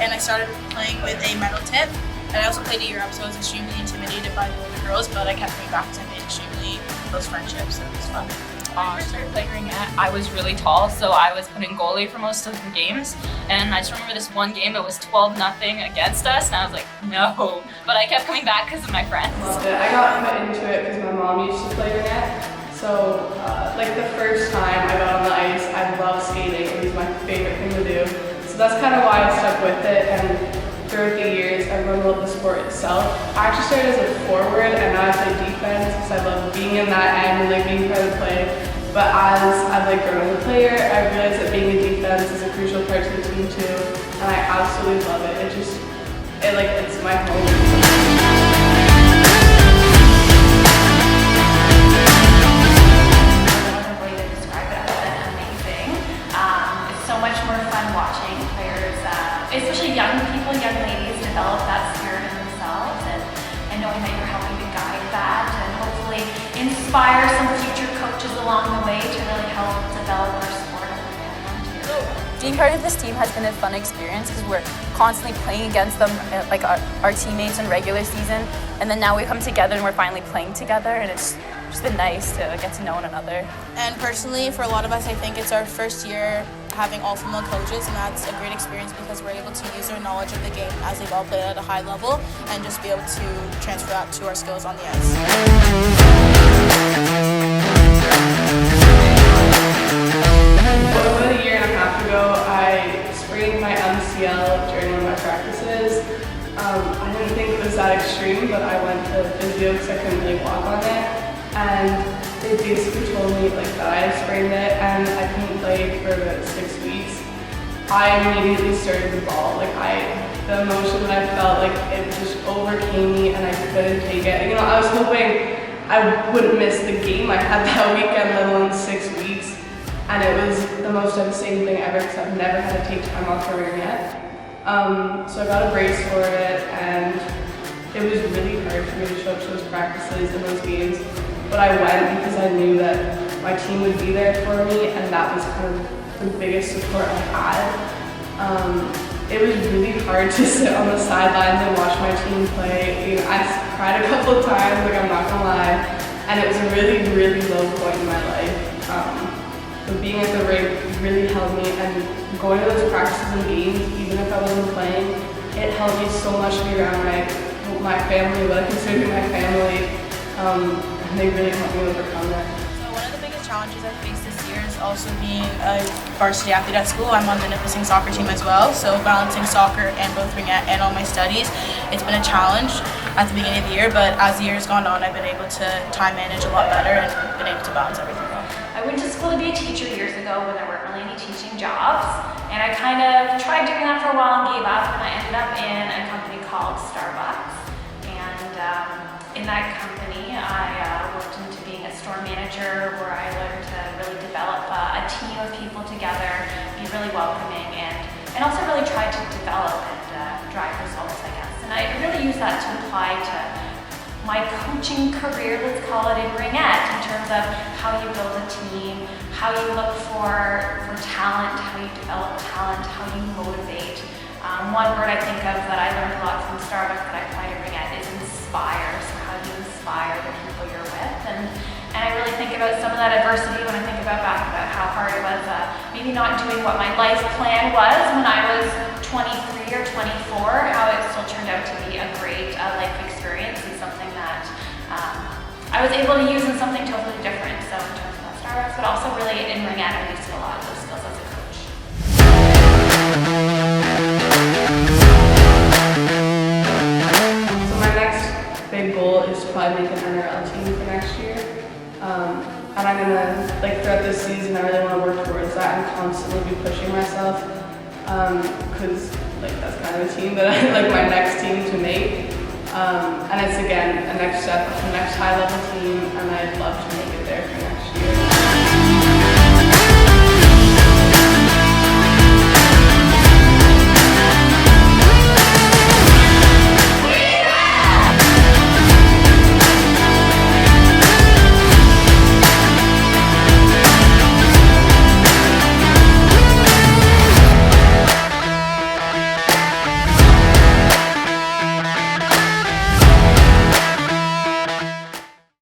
and I started playing with a metal tip. And I also played a year up, so I was extremely intimidated by the older girls, but I kept coming back because I made extremely close friendships, so it was fun. When I first started playing Ringette, I was really tall, so I was put in goalie for most of the games. And I just remember this one game, it was 12-0 against us, and I was like, no. But I kept coming back because of my friends. I got put into it because my mom used to play Ringette. So, like the first time I got on the ice, I loved skating. It was my favorite thing to do. So that's kind of why I stuck with it. And throughout the years, I really loved the sport itself. I actually started as a forward, and now I play defense because I love being in that end and like being part of the play. But as I've like grown as a player, I realized that being in defense is a crucial part to the team too, and I absolutely love it. It's my home. Especially young people, young ladies develop that spirit in themselves and knowing that you're helping to guide that and hopefully inspire some future coaches along the way to really help develop our sport and too. Being part of this team has been a fun experience because we're constantly playing against them, like our teammates in regular season, and then now we come together and we're finally playing together, and it's just been nice to get to know one another. And personally, for a lot of us, I think it's our first year having all female coaches, and that's a great experience because we're able to use their knowledge of the game as they've all played at a high level and just be able to transfer that to our skills on the ice. About a year and a half ago, I sprained my MCL during one of my practices. I didn't think it was that extreme, but I went to physio because I couldn't really walk on it. And they basically told me like that I had sprained it and I couldn't play for about 6 weeks. I immediately started to bawl. The emotion that I felt, like it just overcame me and I couldn't take it. You know, I was hoping I wouldn't miss the game I had that weekend, let alone 6 weeks. And it was the most devastating thing ever because I've never had to take time off for Ringette. So I got a brace for it and it was really hard for me to show up to those practices and those games. But I went because I knew that my team would be there for me, and that was kind of the biggest support I had. It was really hard to sit on the sidelines and watch my team play. You know, I cried a couple of times, like I'm not gonna lie, and it was a really, really low point in my life. But being at the rink really helped me, and going to those practices and games, even if I wasn't playing, it helped me so much to be around my family, what I consider my family. And they really helped me overcome that. So one of the biggest challenges I faced this year is also being a varsity athlete at school. I'm on the Nipissing soccer team as well, so balancing soccer and both Ringette and all my studies, it's been a challenge at the beginning of the year, but as the year has gone on, I've been able to time manage a lot better and been able to balance everything well. I went to school to be a teacher years ago when there weren't really any teaching jobs, and I kind of tried doing that for a while and gave up, and I ended up in a company called Starbucks. And in that company, I worked into being a store manager where I learned to really develop a team of people together, be really welcoming, and also really try to develop and drive results, I guess. And I really use that to apply to my coaching career, let's call it, in Ringette, in terms of how you build a team, how you look for talent, how you develop talent, how you motivate. One word I think of that I learned a lot from Starbucks that I apply to Ringette is inspire. So how do you inspire the people you're with? And I really think about some of that adversity when I think about how hard it was maybe not doing what my life plan was when I was 23 or 24, how it still turned out to be a great life experience and something that I was able to use in something totally different. So in terms of that Starbucks, but also really in Ringette, I used a lot of those skills as a coach. So my next big goal is to probably make an NRL team for next year. And I'm gonna, throughout this season, I really wanna work towards that and constantly be pushing myself. Because that's kind of a team that I like my next team to make. And it's again a next step, a next high level team, and I'd love to make it there for next year.